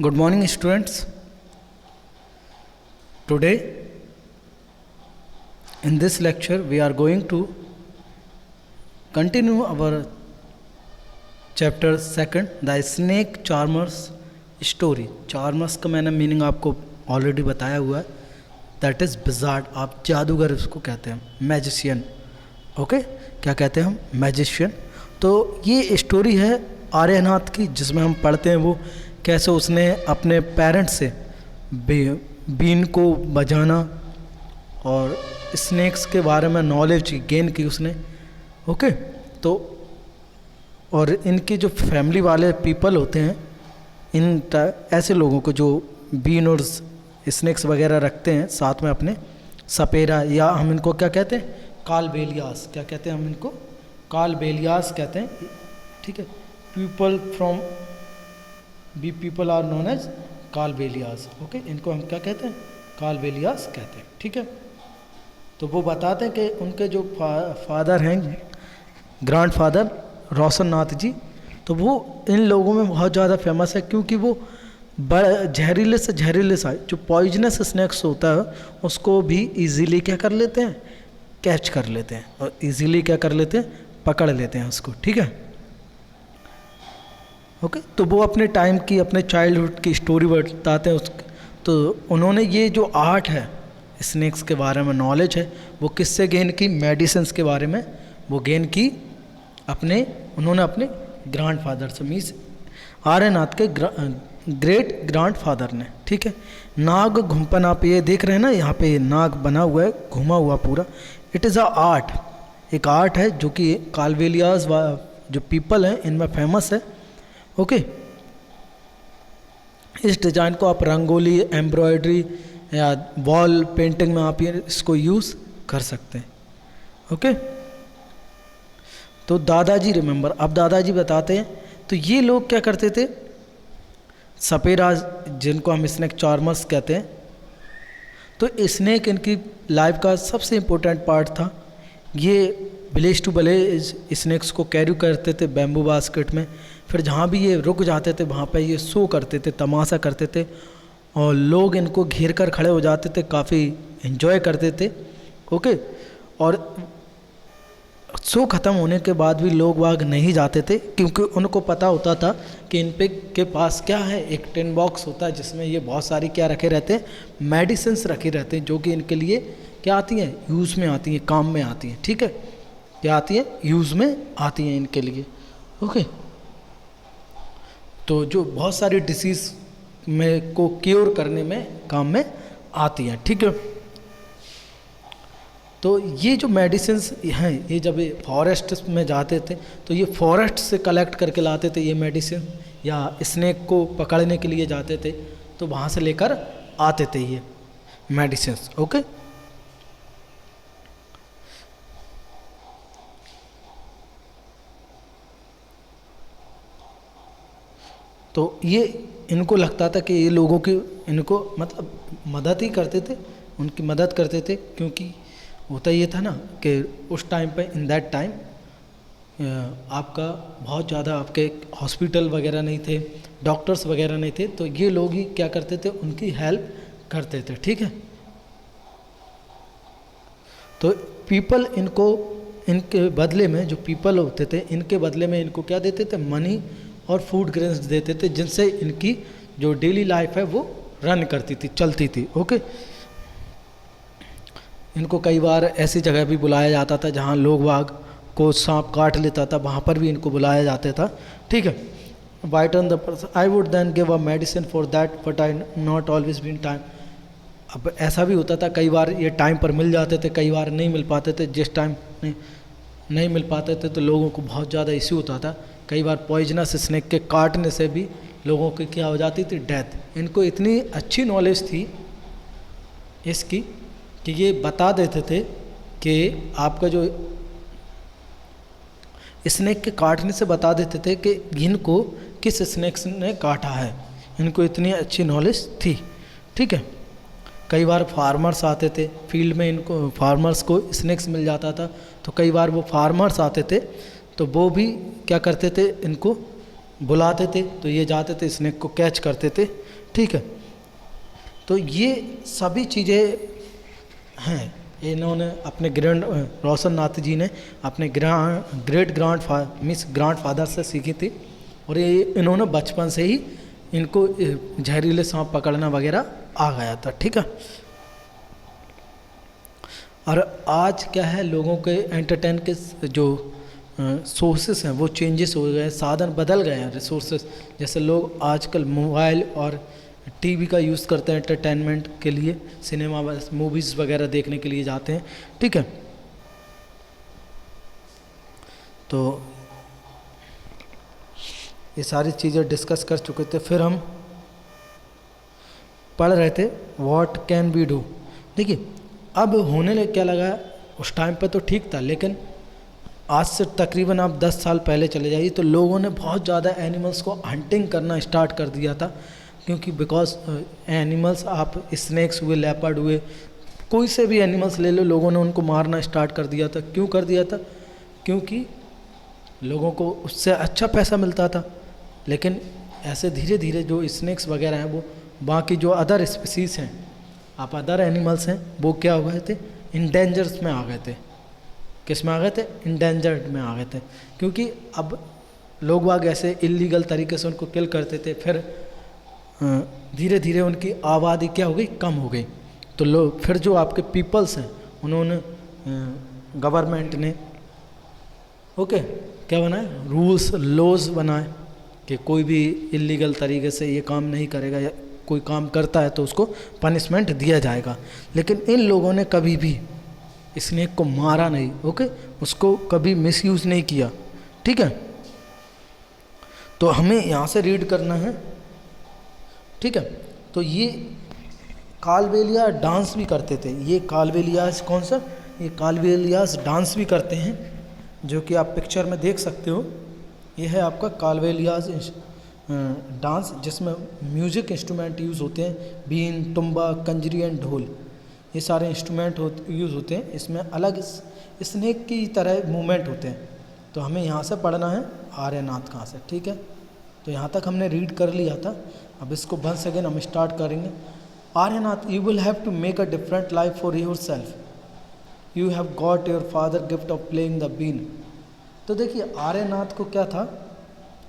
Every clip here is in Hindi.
Good morning, students. Today, in this lecture, we are going to continue our chapter 2, The Snake Charmer's Story. Charmers का मैंने मीनिंग आपको ऑलरेडी बताया हुआ है. That is wizard. आप जादूगर उसको कहते हैं, मैजिशियन. ओके, क्या कहते हैं हम? मैजिशियन. तो ये स्टोरी है आर्यनाथ की, जिसमें हम पढ़ते हैं वो कैसे उसने अपने पेरेंट्स से बीन को बजाना और स्नेक्स के बारे में नॉलेज गेन की उसने. ओके, तो और इनके जो फैमिली वाले पीपल होते हैं, ऐसे लोगों को जो बीन और स्नेक्स वगैरह रखते हैं साथ में अपने सपेरा, या हम इनको क्या कहते हैं? कालबेलियास. क्या कहते हैं हम इनको? कालबेलियास कहते हैं. ठीक है, people are known as Kalbelias. Okay, इनको हम क्या कहते हैं? कालबेलियास कहते हैं. ठीक है, तो वो बताते हैं कि उनके जो फादर हैं, ग्रैंड फादर रोशन नाथ जी, तो वो इन लोगों में बहुत ज़्यादा फेमस है, क्योंकि वो जहरीले से जहरीले सा जो पॉइजनस स्नैक्स होता है उसको भी इजीली क्या कर लेते हैं? कैच कर लेते हैं, और इजीली क्या कर लेते हैं? पकड़ लेते हैं उसको. ठीक है, ओके. तो वो अपने टाइम की, अपने चाइल्डहुड की स्टोरी बताते हैं तो उन्होंने ये जो आर्ट है, स्नेक्स के बारे में नॉलेज है, वो किससे गेन की? मेडिसिन्स के बारे में वो गेन की उन्होंने अपने ग्रैंड फादर से, मीन्स आर्यनाथ के ग्रेट ग्रैंड फादर ने. ठीक है, नाग घुम्पन आप ये देख रहे हैं ना, यहाँ पे नाग बना हुआ है, घुमा हुआ पूरा. It is a art. एक आर्ट है जो कि कालबेलियास जो पीपल हैं इनमें फेमस है. ओके, इस डिज़ाइन को आप रंगोली, एम्ब्रॉयडरी या वॉल पेंटिंग में आप इसको यूज़ कर सकते हैं. ओके, तो दादाजी रिमेंबर, अब दादाजी बताते हैं. तो ये लोग क्या करते थे? सपेरा, जिनको हम स्नेक चार्मर्स कहते हैं, तो स्नेक इनकी लाइफ का सबसे इम्पोर्टेंट पार्ट था. ये विलेज टू विलेज स्नेक्स को कैरी करते थे बैम्बू बास्केट में. फिर जहाँ भी ये रुक जाते थे वहाँ पे ये शो करते थे, तमाशा करते थे, और लोग इनको घेर कर खड़े हो जाते थे, काफ़ी एंजॉय करते थे. ओके, और शो ख़त्म होने के बाद भी लोग वाग नहीं जाते थे, क्योंकि उनको पता होता था कि इन पे के पास क्या है, एक टिन बॉक्स होता है जिसमें ये बहुत सारी क्या रखे रहते हैं? मेडिसिन्स रखे रहते हैं, जो कि इनके लिए क्या आती हैं? यूज़ में आती हैं, काम में आती हैं. ठीक है, क्या आती हैं? यूज़ में आती हैं इनके लिए. ओके, तो जो बहुत सारी डिसीज़ में को क्योर करने में काम में आती हैं. ठीक है, तो ये जो मेडिसिन्स हैं, ये जब फॉरेस्ट में जाते थे तो ये फॉरेस्ट से कलेक्ट करके लाते थे ये मेडिसिन, या स्नेक को पकड़ने के लिए जाते थे तो वहाँ से लेकर आते थे ये मेडिसिन्स. ओके, तो ये इनको लगता था कि ये लोगों की इनको मतलब मदद ही करते थे, उनकी मदद करते थे, क्योंकि होता ये था ना कि उस टाइम पे, इन दैट टाइम, आपका बहुत ज़्यादा आपके हॉस्पिटल वगैरह नहीं थे, डॉक्टर्स वगैरह नहीं थे, तो ये लोग ही क्या करते थे? उनकी हेल्प करते थे. ठीक है, तो पीपल इनके बदले में, जो पीपल होते थे इनके बदले में इनको क्या देते थे? मनी और फूड ग्रेन्स देते थे, जिनसे इनकी जो डेली लाइफ है वो रन करती थी, चलती थी. ओके, इनको कई बार ऐसी जगह भी बुलाया जाता था जहाँ लोग वाग को सांप काट लेता था, वहाँ पर भी इनको बुलाया जाता था. ठीक है, wait on the person, I would then give a medicine for that but I not always been time. अब ऐसा भी होता था, कई बार ये टाइम पर मिल जाते थे, कई बार नहीं मिल पाते थे. जिस टाइम नहीं मिल पाते थे तो लोगों को बहुत ज़्यादा इश्यू होता था. कई बार पॉइजनस स्नेक के काटने से भी लोगों की क्या हो जाती थी? डेथ. इनको इतनी अच्छी नॉलेज थी इसकी कि ये बता देते थे कि आपका जो स्नेक के काटने से बता देते थे कि इनको किस स्नेक ने काटा है. इनको इतनी अच्छी नॉलेज थी. ठीक है, कई बार फार्मर्स आते थे फील्ड में, इनको फार्मर्स को स्नेक्स मिल जाता था, तो कई बार वो फार्मर्स आते थे तो वो भी क्या करते थे? इनको बुलाते थे तो ये जाते थे स्नेक को कैच करते थे, ठीक है। तो ये सभी चीज़ें हैं, इन्होंने अपने रोशन नाथ जी ने अपने ग्रेट ग्रांड फादर से सीखी थी, और ये इन्होंने बचपन से ही इनको जहरीले सांप पकड़ना वगैरह आ गया था, ठीक है। और आज क्या है, लोगों के एंटरटेन के जो सोर्सेस हैं वो चेंजेस हो गए, साधन बदल गए हैं, रिसोर्सेस। जैसे लोग आजकल मोबाइल और टीवी का यूज़ करते हैं एंटरटेनमेंट के लिए, सिनेमा मूवीज़ वगैरह देखने के लिए जाते हैं, ठीक है। तो ये सारी चीज़ें डिस्कस कर चुके थे। फिर हम पढ़ रहे थे व्हाट कैन वी डू। देखिए अब होने लग क्या लगा, उस टाइम पे तो ठीक था, लेकिन आज से तकरीबन आप 10 साल पहले चले जाइए तो लोगों ने बहुत ज़्यादा एनिमल्स को हंटिंग करना स्टार्ट कर दिया था। क्योंकि बिकॉज एनिमल्स, आप स्नेक्स हुए, लेपर्ड हुए, कोई से भी एनिमल्स ले लो, लोगों ने उनको मारना स्टार्ट कर दिया था। क्यों कर दिया था? क्योंकि लोगों को उससे अच्छा पैसा मिलता था। लेकिन ऐसे धीरे धीरे जो स्नेक्स वगैरह हैं, वो बाकी जो अदर स्पीसीज हैं, आप अदर एनिमल्स हैं, वो क्या हो गए थे, इंडेंजर्स में आ गए थे। किस में आ गए थे? इंडेंजर्ड में आ गए थे। क्योंकि अब लोग बाग ऐसे इलीगल तरीके से उनको किल करते थे, फिर धीरे धीरे उनकी आबादी क्या हो गई, कम हो गई। तो लोग फिर जो आपके पीपल्स हैं, उन्होंने गवर्नमेंट ने क्या बनाए, रूल्स लॉज बनाए कि कोई भी इलीगल तरीके से ये काम नहीं करेगा, या कोई काम करता है तो उसको पनिशमेंट दिया जाएगा। लेकिन इन लोगों ने कभी भी स्नेक को मारा नहीं, उसको कभी मिसयूज़ नहीं किया, ठीक है। तो हमें यहाँ से रीड करना है, ठीक है। तो ये कालबेलिया डांस भी करते थे। ये कालबेलियास कौन सा? ये कालबेलियास डांस भी करते हैं, जो कि आप पिक्चर में देख सकते हो। ये है आपका कालबेलियास डांस, जिसमें म्यूज़िक इंस्ट्रूमेंट यूज़ होते हैं, बीन, तुम्बा, कंजरी एंड ढोल, ये सारे इंस्ट्रूमेंट यूज़ होते हैं। इसमें अलग स्नेक की तरह मूवमेंट होते हैं। तो हमें यहाँ से पढ़ना है आर्यनाथ कहाँ से, ठीक है। तो यहाँ तक हमने रीड कर लिया था। अब इसको वंस अगेन हम स्टार्ट करेंगे। Aryanath, you will have to make a different life for yourself, you have got your father gift of playing the been. तो देखिए आर्यनाथ को क्या था,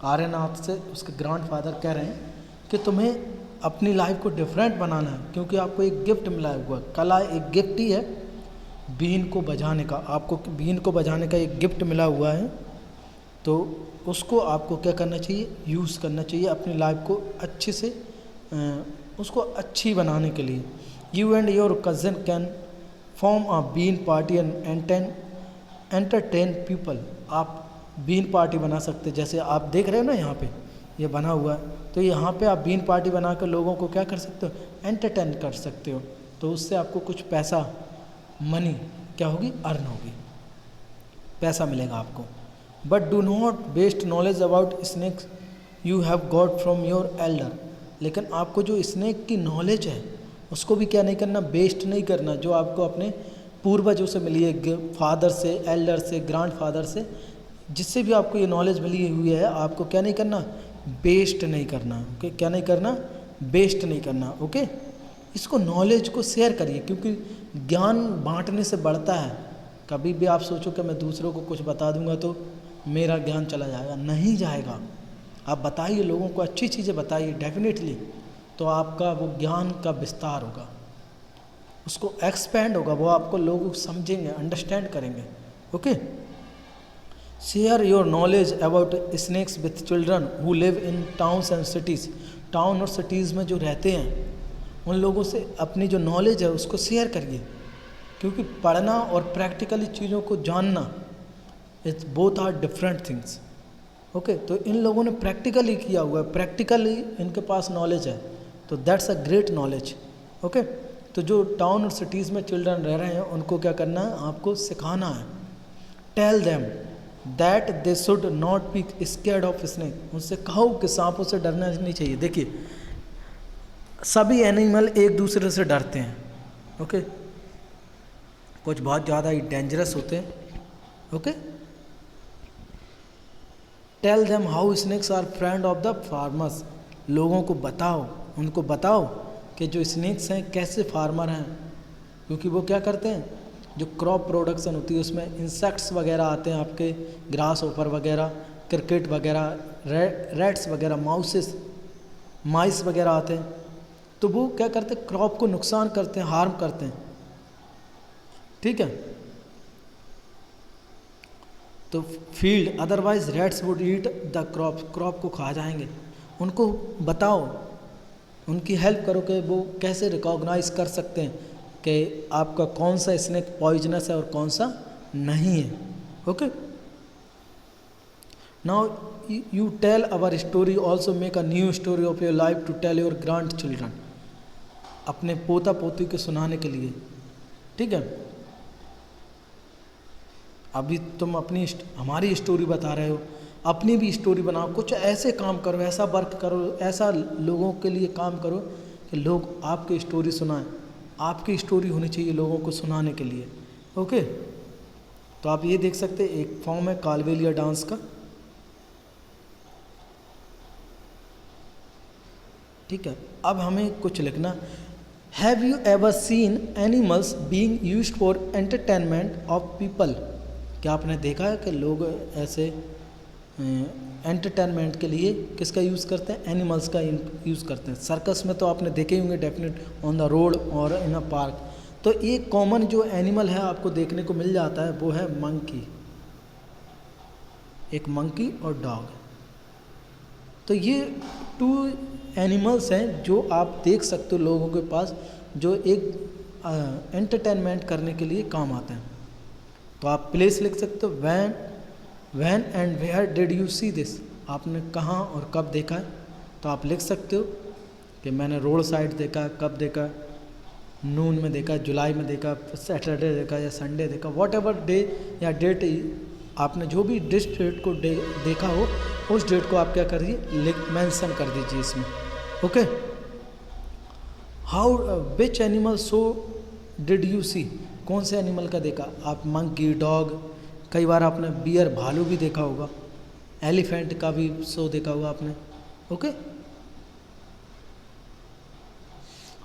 आर्यनाथ से उसके ग्रैंड फादर कह रहे हैं कि तुम्हें अपनी लाइफ को डिफरेंट बनाना है, क्योंकि आपको एक गिफ्ट मिला हुआ है। कला एक गिफ्ट ही है, बीन को बजाने का। आपको बीन को बजाने का एक गिफ्ट मिला हुआ है, तो उसको आपको क्या करना चाहिए, यूज़ करना चाहिए अपनी लाइफ को अच्छे से, उसको अच्छी बनाने के लिए। You and your cousin can form a been party and entertain people. आप बीन पार्टी बना सकते हैं, जैसे आप देख रहे हो ना यहाँ पे ये बना हुआ है। तो यहाँ पे आप बीन पार्टी बनाकर लोगों को क्या कर सकते हो, एंटरटेन कर सकते हो। तो उससे आपको कुछ पैसा, मनी क्या होगी, अर्न होगी, पैसा मिलेगा आपको। But do not waste knowledge about snakes you have got from your elder. लेकिन आपको जो स्नेक की नॉलेज है उसको भी क्या नहीं करना, वेस्ट नहीं करना, जो आपको अपने पूर्वजों से मिली है, फादर से, एल्डर से, ग्रैंड फादर से, जिससे भी आपको ये नॉलेज मिली हुई है, आपको क्या नहीं करना, वेस्ट नहीं करना। ओके, क्या नहीं करना, वेस्ट नहीं करना। ओके, इसको नॉलेज को शेयर करिए, क्योंकि ज्ञान बांटने से बढ़ता है। कभी भी आप सोचो कि मैं दूसरों को कुछ बता दूंगा तो मेरा ज्ञान चला जाएगा, नहीं जाएगा। आप बताइए, लोगों को अच्छी चीज़ें बताइए डेफिनेटली, तो आपका वो ज्ञान का विस्तार होगा, उसको एक्सपेंड होगा, वो आपको लोग समझेंगे, अंडरस्टैंड करेंगे। Okay, share your knowledge about snakes with children who live in towns and cities. Town और सिटीज़ में जो रहते हैं उन लोगों से अपनी जो नॉलेज है उसको शेयर करिए, क्योंकि पढ़ना और प्रैक्टिकली चीज़ों को जानना, it's both are different things. Okay, तो इन लोगों ने प्रैक्टिकली किया हुआ है, प्रैक्टिकली इनके पास नॉलेज है, तो that's a great knowledge. Okay, तो जो टाउन और सिटीज़ में चिल्ड्रन रह रहे हैं उनको क्या करना है, आपको सिखाना है। Tell them that they should not be scared of snake. उनसे कहो कि सांपों से डरना नहीं चाहिए। देखिए, सभी एनिमल एक दूसरे से डरते हैं। ओके, कुछ बहुत ज़्यादा ही डेंजरस होते हैं। Okay, tell them how snakes are friend of the farmers, लोगों को बताओ, उनको बताओ कि जो स्नेक्स हैं कैसे फार्मर हैं, क्योंकि वो क्या करते हैं, जो क्रॉप प्रोडक्शन होती है उसमें इंसेक्ट्स वगैरह आते हैं, आपके ग्रास ओपर वगैरह, क्रिकेट वगैरह, रैट्स वगैरह, माइस वगैरह आते हैं, तो वो क्या करते हैं, क्रॉप को नुकसान करते हैं, हार्म करते हैं, ठीक है। तो field otherwise rats would eat the crop को खा जाएंगे। उनको बताओ, उनकी हेल्प करो कि वो कैसे रिकॉग्नाइज कर सकते हैं कि आपका कौन सा स्नेक पॉइजनस है और कौन सा नहीं है। Okay, now you tell our story, also make a new story of your life to tell your grandchildren, अपने पोता पोती को सुनाने के लिए, ठीक है। अभी तुम अपनी हमारी स्टोरी बता रहे हो, अपनी भी स्टोरी बनाओ, कुछ ऐसे काम करो, ऐसा वर्क करो, ऐसा लोगों के लिए काम करो कि लोग आपकी स्टोरी सुनाएं। आपकी स्टोरी होनी चाहिए लोगों को सुनाने के लिए। ओके, तो आप ये देख सकते हैं एक फॉर्म है कालबेलिया डांस का, ठीक है। अब हमें कुछ लिखना, have you ever seen animals being used for entertainment of people, क्या आपने देखा है कि लोग ऐसे एंटरटेनमेंट के लिए किसका यूज़ करते हैं, एनिमल्स का यूज़ करते हैं। सर्कस में तो आपने देखे ही होंगे डेफिनेट, ऑन द रोड और इन अ पार्क। तो एक कॉमन जो एनिमल है आपको देखने को मिल जाता है वो है मंकी, एक मंकी और डॉग। तो ये 2 एनिमल्स हैं जो आप देख सकते हो लोगों के पास, जो एक एंटरटेनमेंट करने के लिए काम आते हैं। तो आप प्लेस लिख सकते हो, when and where did you see this, आपने कहाँ और कब देखा है। तो आप लिख सकते हो कि मैंने रोड साइड देखा, कब देखा, नून में देखा, जुलाई में देखा, सैटरडे देखा या संडे देखा, वॉट एवर डे या डेट, आपने जो भी डेट को देखा हो उस डेट को आप क्या करिए, मेंशन कर दीजिए इसमें। Okay, how which animal show did you see, कौन से एनिमल का देखा आप, मंकी, डॉग, कई बार आपने बियर, भालू भी देखा होगा, एलिफेंट का भी शो देखा होगा आपने। Okay,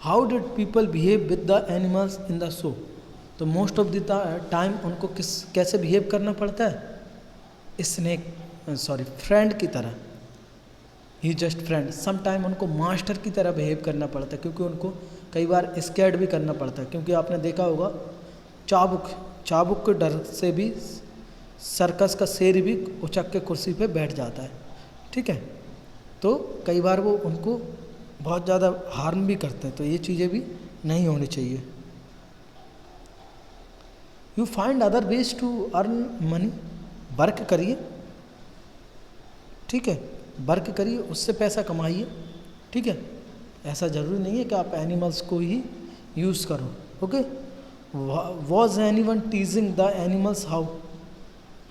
how did people behave with the animals in the show, तो मोस्ट ऑफ द टाइम उनको कैसे बिहेव करना पड़ता है, फ्रेंड की तरह, ही जस्ट फ्रेंड। सम टाइम उनको मास्टर की तरह बिहेव करना पड़ता है, क्योंकि उनको कई बार स्कैर्ड भी करना पड़ता है, क्योंकि आपने देखा होगा चाबुक के डर से भी सर्कस का शेर भी उचक के कुर्सी पे बैठ जाता है, ठीक है। तो कई बार वो उनको बहुत ज़्यादा हार्म भी करते हैं, तो ये चीज़ें भी नहीं होनी चाहिए। You find other ways to earn money, work करिए, ठीक है, वर्क करिए, उससे पैसा कमाइए, ठीक है। ऐसा ज़रूरी नहीं है कि आप एनिमल्स को ही यूज़ करो। Okay, was anyone टीजिंग the animals, how,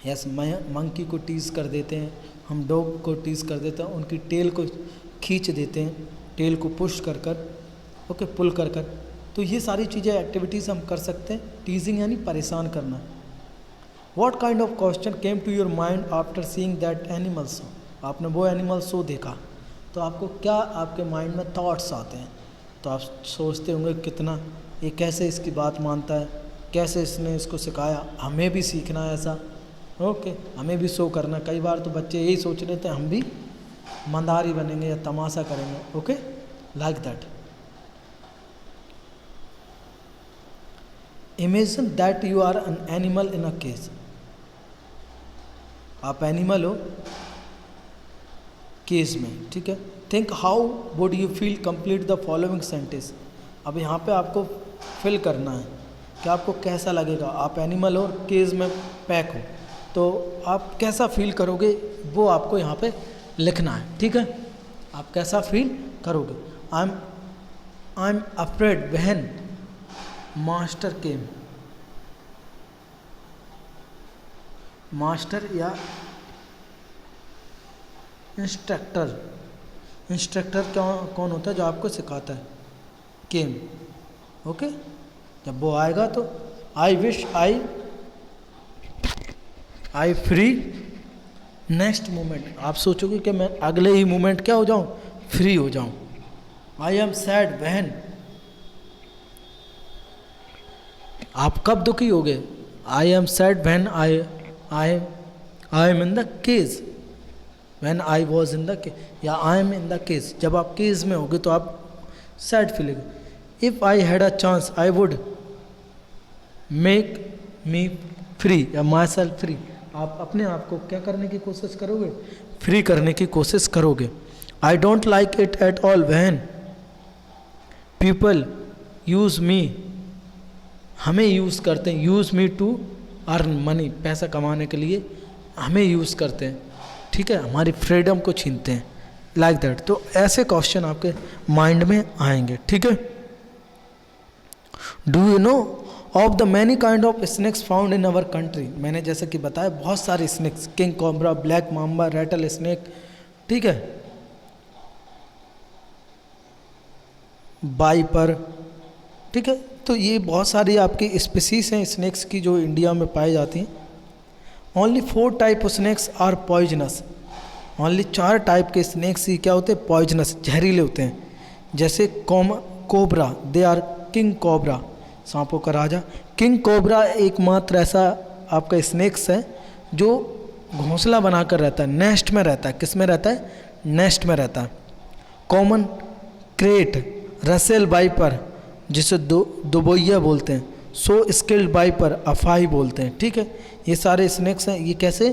yes, monkey को टीज़ कर देते हैं हम, डॉग को टीज़ कर देते हैं, उनकी टेल को खींच देते हैं, टेल को पुश कर कर, ओके, पुल कर कर। तो ये सारी चीज़ें एक्टिविटीज़ हम कर सकते हैं। टीजिंग यानी परेशान करना। What kind of question came to your mind after seeing that animal show, आपने वो एनिमल शो देखा तो आपको क्या आपके माइंड में थॉट्स आते हैं, तो आप सोचते होंगे कितना ये कैसे इसकी बात मानता है, कैसे इसने इसको सिखाया, हमें भी सीखना है ऐसा, ओके, हमें भी शो करना। कई बार तो बच्चे यही सोच रहे थे हम भी मंदारी बनेंगे या तमाशा करेंगे, okay, like that. Imagine that you are an animal in a cage, आप एनिमल हो केज में, ठीक है। Think how would you feel, complete the following sentence. अब यहाँ पे आपको फिल करना है कि आपको कैसा लगेगा, आप एनिमल हो, केज में पैक हो, तो आप कैसा फील करोगे वो आपको यहाँ पे लिखना है, ठीक है। आप कैसा फील करोगे। I am afraid when master came, master या इंस्ट्रक्टर कौन होता है, जो आपको सिखाता है, केम, ओके। जब वो आएगा तो I wish I free next moment आप सोचोगे कि मैं अगले ही मोमेंट क्या हो जाऊं, फ्री हो जाऊं। आई एम सैड व्हेन, आप कब दुखी होगे, I am sad when I am in the cage, when I was in the cage, या I am in the cage, जब आप केज में होगे तो आप sad feeling. If I had a chance I would make me free या माई सेल्फ फ्री, आप अपने आप को क्या करने की कोशिश करोगे, फ्री करने की कोशिश करोगे। I don't like it at all when people use me, हमें यूज़ करते हैं, use me to earn money, पैसा कमाने के लिए हमें यूज़ करते हैं, ठीक है, हमारी फ्रीडम को छीनते हैं, लाइक दैट। तो ऐसे क्वेश्चन आपके माइंड में आएंगे, ठीक है। Do you know of the many kind of snakes found in our country, मैंने जैसे कि बताया बहुत सारे snakes, king cobra, black mamba, rattlesnake, ठीक है, बाइपर, ठीक है। तो ये बहुत सारी आपकी स्पीसीज हैं स्नेक्स की जो इंडिया में पाई जाती हैं। Only 4 type of snakes are poisonous, only 4 type के स्नेक्स ही क्या होते हैं, पॉइजनस, जहरीले होते हैं। जैसे cobra, they are king cobra, सांपों का राजा। किंग कोबरा एकमात्र ऐसा आपका स्नेक्स है जो घोंसला बनाकर रहता है, नेस्ट में रहता है। किस में रहता है, नेस्ट में रहता है। कॉमन क्रेट, रसेल वाइपर जिसे दुबोइया बोलते हैं, सो स्किल्ड वाइपर अफाई बोलते हैं, ठीक है। ये सारे स्नेक्स हैं, ये कैसे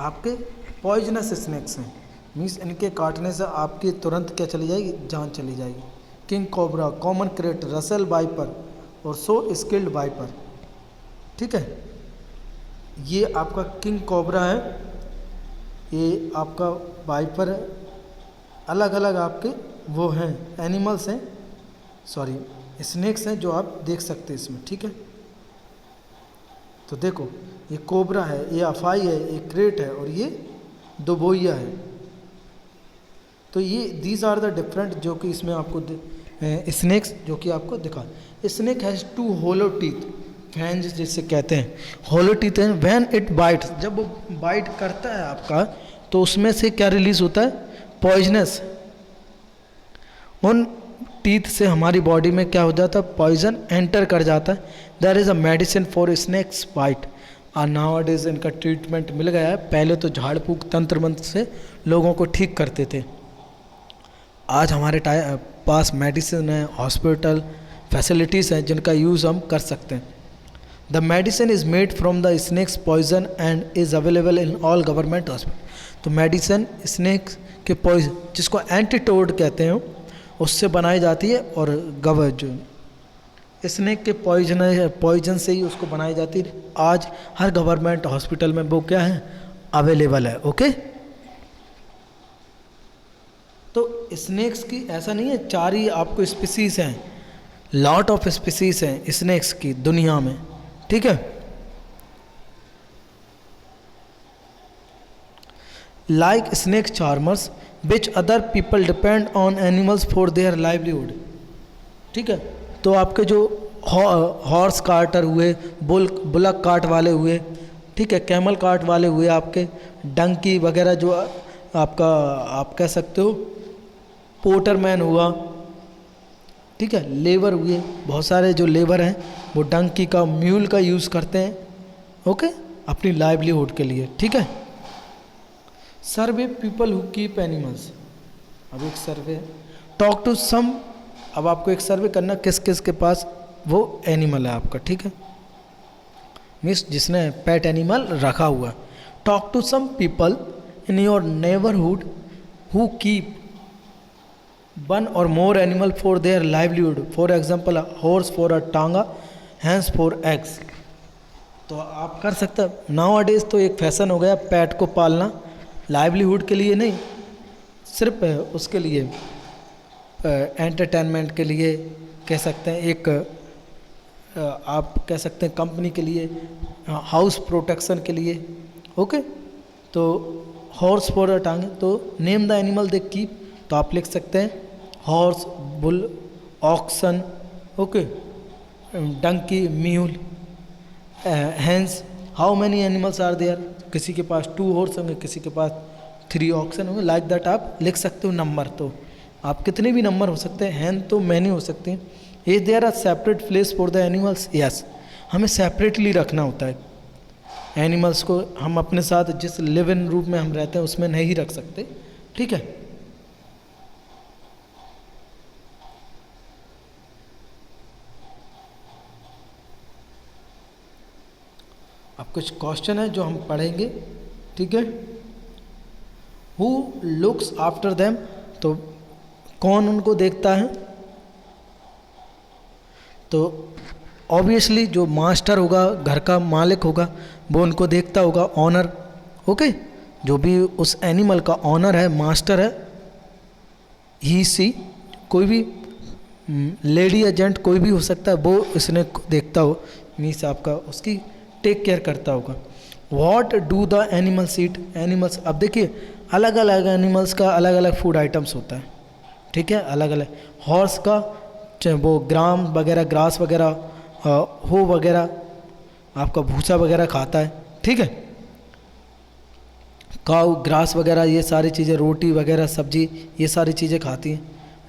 आपके पॉइजनस स्नेक्स हैं, मीन्स इनके काटने से आपकी तुरंत क्या चली जाएगी, जान चली जाएगी। King cobra, common crate, Russell viper और सो स्किल्ड वाइपर, ठीक है। ये आपका किंग कोबरा है, ये आपका वाइपर है, अलग अलग आपके वो हैं, एनिमल्स हैं, सॉरी स्नेक्स हैं जो आप देख सकते हैं इसमें, ठीक है। तो देखो ये कोबरा है, ये अफाई है, ये क्रेट है और ये दुबोइया है। तो ये दीज आर द डिफरेंट जो कि इसमें आपको स्नेक्स जो कि आपको दिखा। स्नेक हैज़ 2 होलो टीथ, फैंज जिसे कहते हैं, होलो टीथ हैं। व्हेन इट बाइट्स, जब वो बाइट करता है आपका तो उसमें से क्या रिलीज होता है, पॉइजनस। उन टीथ से हमारी बॉडी में क्या हो जाता है, पॉइजन एंटर कर जाता है। There is a medicine for snakes bite, और नाउ डेज इनका ट्रीटमेंट मिल गया है। पहले तो झाड़ फूक तंत्र मंत्र से लोगों को ठीक करते थे, आज हमारे पास मेडिसिन है, हॉस्पिटल फैसिलिटीज़ हैं जिनका यूज़ हम कर सकते हैं। The medicine is made from the snakes poison and is available in all government hospital. तो मेडिसिन स्नेक्स के पॉइजन जिसको एंटीटोड कहते हैं उससे बनाई जाती है, और जो स्नेक के पॉइजन से ही उसको बनाई जाती है। आज हर गवर्नमेंट हॉस्पिटल में वो क्या है, अवेलेबल है, ओके। तो स्नेक्स की ऐसा नहीं है 4 ही आपको स्पीसीज हैं, लॉट ऑफ स्पीसीज हैं स्नेक्स की दुनिया में, ठीक है। Like snake charmers which other people depend on animals for their livelihood, ठीक है। तो आपके जो हॉर्स कार्टर हुए, बुलक कार्ट वाले हुए, ठीक है, कैमल कार्ट वाले हुए, आपके डंकी वगैरह जो आपका आप कह सकते हो पोटरमैन हुआ, ठीक है, लेबर हुए, बहुत सारे जो लेबर हैं वो डंकी का, म्यूल का यूज़ करते हैं, ओके, अपनी लाइवलीहुड के लिए, ठीक है। सर्वे पीपल हु कीप एनिमल्स, अब एक सर्वे, टॉक टू सम, अब आपको एक सर्वे करना किस किस के पास वो एनिमल है आपका, ठीक है, मीन्स जिसने पेट एनिमल रखा हुआ। Talk to some people in your neighbourhood who keep 1 or more animal for their livelihood, for example a horse for a टांगा, hens for eggs। तो आप कर सकते हैं। नाउ अडेज तो एक फैशन हो गया पेट को पालना, लाइवलीहुड के लिए नहीं, सिर्फ उसके लिए एंटरटेनमेंट के लिए कह सकते हैं, एक आप कह सकते हैं कंपनी के लिए, हाउस प्रोटेक्शन के लिए, ओके। तो हॉर्स फॉर अ टांगे, तो name the animal they keep, तो आप लिख सकते हैं horse, bull, oxen, okay, donkey, mule, hens. How many animals are there, किसी के पास 2 हॉर्स होंगे, किसी के पास 3 ऑक्सन होंगे, लाइक दैट आप लिख सकते हो नंबर। तो आप कितने भी नंबर हो सकते हैं, हैन तो मैनी हो सकते हैं। Is there a separate place for the animals? Yes, हमें सेपरेटली रखना होता है एनिमल्स को। हम अपने साथ जिस लिव इन रूम में हम रहते हैं उसमें नहीं रख सकते, ठीक है। अब कुछ क्वेश्चन है जो हम पढ़ेंगे, ठीक है। Who looks after them? तो कौन उनको देखता है? तो ऑब्वियसली जो मास्टर होगा, घर का मालिक होगा, वो उनको देखता होगा, ऑनर। ओके, जो भी उस एनिमल का ऑनर है, मास्टर है, ही सी, कोई भी लेडी एजेंट कोई भी हो सकता है, वो इसने देखता हो, मीन्स आपका उसकी टेक केयर करता होगा। What do the animals eat? Animals, अब देखिए अलग अलग एनिमल्स का अलग अलग फूड आइटम्स होता है, ठीक है, अलग अलग। हॉर्स का वो ग्राम वगैरह, ग्रास वगैरह, हो वगैरह, आपका भूसा वगैरह खाता है, ठीक है। काऊ ग्रास वगैरह, ये सारी चीज़ें, रोटी वगैरह, सब्जी, ये सारी चीज़ें खाती हैं।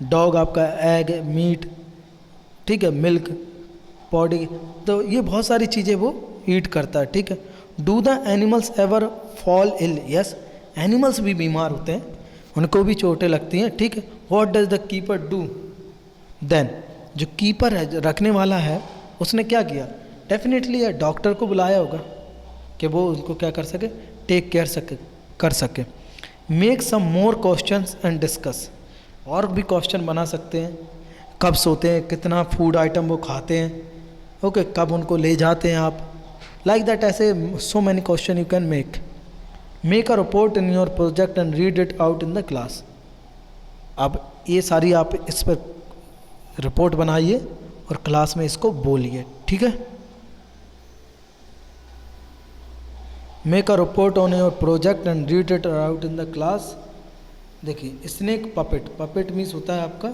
डॉग आपका एग, मीट, ठीक है, मिल्क, पॉडी, तो ये बहुत सारी चीज़ें वो ईट करता है, ठीक है। Do the animals ever fall ill? Yes, animals भी बीमार होते हैं, उनको भी चोटें लगती हैं, ठीक है। What does the keeper do then? जो कीपर है, जो रखने वाला है, उसने क्या किया? डेफिनेटली है, डॉक्टर को बुलाया होगा कि वो उनको क्या कर सके, टेक केयर कर सके। Make some more questions and discuss, और भी क्वेश्चन बना सकते हैं। कब सोते हैं, कितना फूड आइटम वो खाते हैं, ओके, कब उनको ले जाते हैं आप, लाइक दैट, ऐसे so many question you can make a report in your project and read it out in the class. अब ये सारी आप इस पर रिपोर्ट बनाइए और क्लास में इसको बोलिए, ठीक है। Make a report on your project and read it out in the class. देखिए स्नेक पपेट, पपेट मीन्स होता है आपका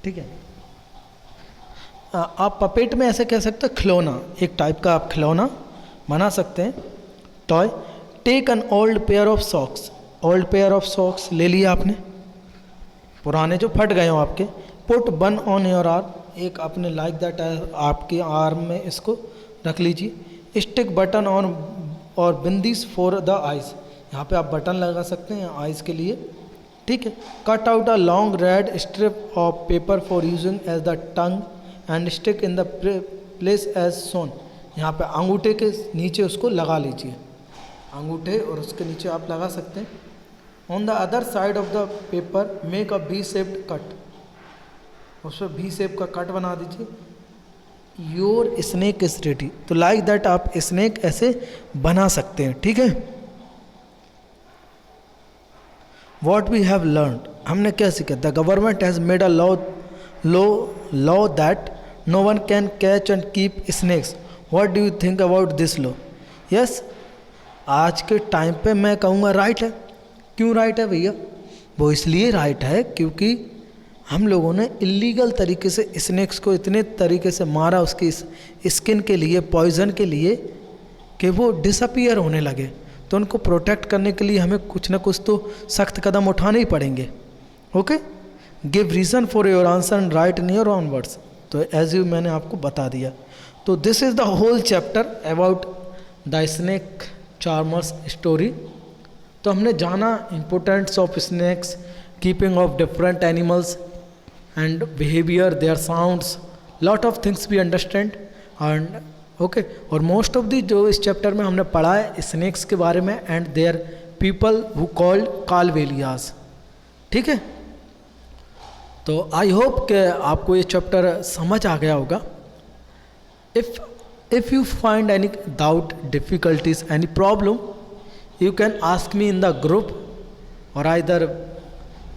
ठीक है। आप पपेट में ऐसे कह सकते हैं खिलौना, एक टाइप का आप खिलौना बना सकते हैं, toy. Take an old pair of socks, old pair of socks ले लिया आपने, पुराने जो फट गए हो आपके। Put one on your arm, एक अपने लाइक दैट आपके आर्म में इसको रख लीजिए। स्टिक बटन ऑन और बिंदीज फॉर द आइज, यहाँ पे आप बटन लगा सकते हैं आइज के लिए, ठीक है। Cut out a long red strip of paper for using as the tongue and stick in the place as shown, यहाँ पे अंगूठे के नीचे उसको लगा लीजिए, अंगूठे और उसके नीचे आप लगा सकते हैं। On the other side of the paper make a B shaped cut, उस पर भी शेप का कट बना दीजिए। योर स्नेक इज रेडी, तो लाइक दैट आप स्नेक ऐसे बना सकते हैं, ठीक है। वॉट वी हैव लर्न, हमने क्या सीखा? The government has made a law that no one can catch and keep snakes. What do you think about this law? Yes, आज के टाइम पे मैं कहूँगा राइट है। क्यों राइट है भैया? वो इसलिए राइट है क्योंकि हम लोगों ने इलीगल तरीके से स्नेक्स को इतने तरीके से मारा उसकी स्किन के लिए, पॉइजन के लिए, कि वो डिसअपियर होने लगे। तो उनको प्रोटेक्ट करने के लिए हमें कुछ ना कुछ तो सख्त कदम उठाने ही पड़ेंगे, okay. Give reason for your answer and write in your own words, तो एज यू मैंने आपको बता दिया। तो this is the whole chapter about the snake charmers story. तो हमने जाना importance of snakes, keeping of different animals and behavior, their sounds, lot of things we understand and okay। और most of the जो इस चैप्टर में हमने पढ़ा है स्नेक्स के बारे में and there people who called Kalbelias, ठीक है। तो आई होप कि आपको ये चैप्टर समझ आ गया होगा। If you find any doubt, difficulties, any problem, you can ask me in the group, और आइदर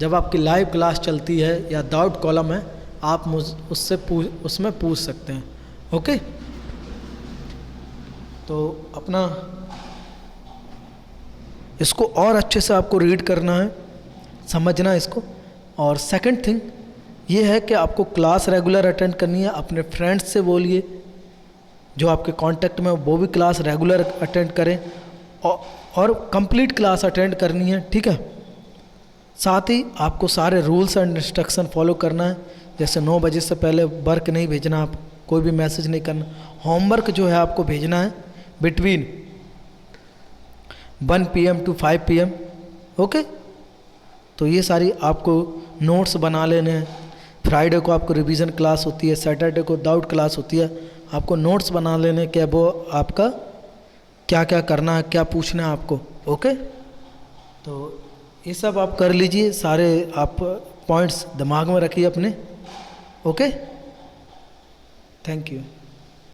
जब आपकी लाइव क्लास चलती है या डाउट कॉलम है, आप उसमें पूछ सकते हैं, ओके। तो अपना इसको और अच्छे से आपको रीड करना है, समझना है इसको। और सेकंड थिंग, ये है कि आपको क्लास रेगुलर अटेंड करनी है, अपने फ्रेंड्स से बोलिए जो आपके कांटेक्ट में वो भी क्लास रेगुलर अटेंड करें और कंप्लीट क्लास अटेंड करनी है, ठीक है। साथ ही आपको सारे रूल्स एंड इंस्ट्रक्शन फॉलो करना है, जैसे 9 बजे से पहले वर्क नहीं भेजना, आप कोई भी मैसेज नहीं करना, होमवर्क जो है आपको भेजना है between 1 PM to 5 PM, okay. तो ये सारी आपको नोट्स बना लेने हैं। फ्राइडे को आपको रिवीजन क्लास होती है, सैटरडे को डाउट क्लास होती है, आपको नोट्स बना लेने कि वो आपका क्या क्या करना है, क्या पूछना है आपको, ओके। तो ये सब आप कर लीजिए, सारे आप पॉइंट्स दिमाग में रखिए अपने, ओके। Thank you.